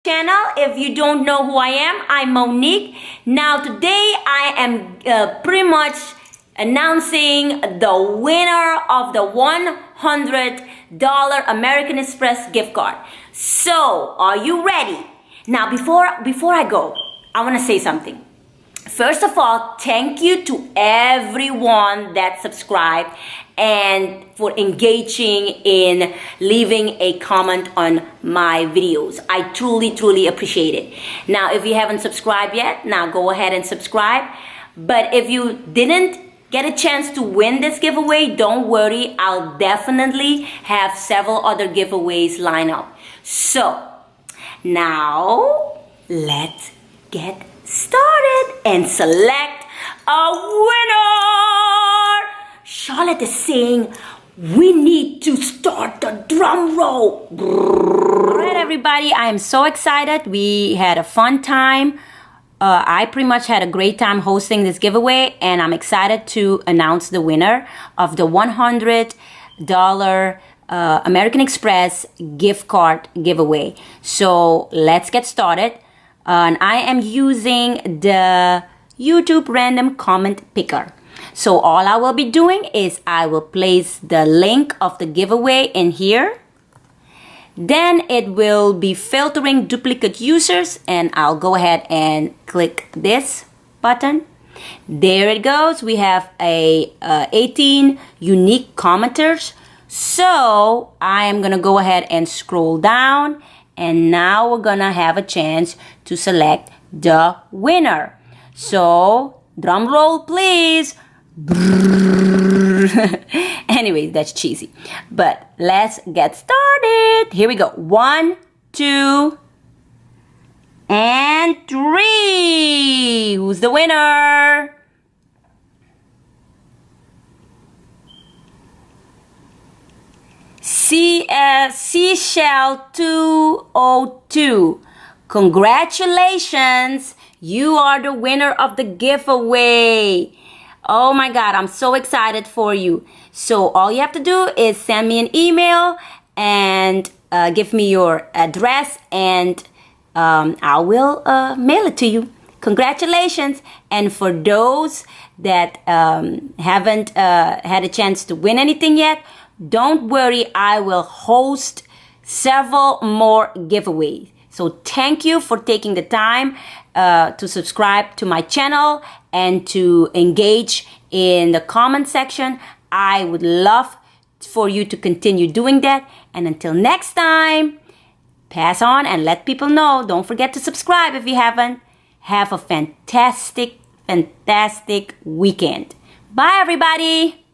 channel. If you don't know who I am, I'm Monique. Now today I am pretty much announcing the winner of the $100 American Express gift card. So are you ready? Now before I go, I want to say something. First of all, thank you to everyone that subscribed and for engaging in leaving a comment on my videos. I truly appreciate it. Now, if you haven't subscribed yet, now go ahead and subscribe. But if you didn't get a chance to win this giveaway, don't worry. I'll definitely have several other giveaways lined up. So, now let's get started and select a winner. Charlotte is saying we need to start the drum roll. All right, everybody, I am so excited. We had a fun time. I pretty much had a great time hosting this giveaway, and I'm excited to announce the winner of the $100 American Express gift card giveaway. So let's get started. And I am using the YouTube random comment picker. So all I will be doing is I will place the link of the giveaway in here. Then it will be filtering duplicate users, and I'll go ahead and click this button. There it goes. We have 18 unique commenters. So I am gonna go ahead and scroll down, and now we're gonna have a chance to select the winner. So drum roll, please. Anyways, that's cheesy, but let's get started. Here we go. 1, 2, and 3. Who's the winner? Seashell 202. Congratulations, you are the winner of the giveaway. Oh my God, I'm so excited for you. So all you have to do is send me an email and give me your address, and I will mail it to you. Congratulations. And for those that haven't had a chance to win anything yet, don't worry, I will host several more giveaways. So thank you for taking the time to subscribe to my channel and to engage in the comment section. I would love for you to continue doing that. And until next time, pass on and let people know. Don't forget to subscribe if you haven't. Have a fantastic weekend. Bye, everybody.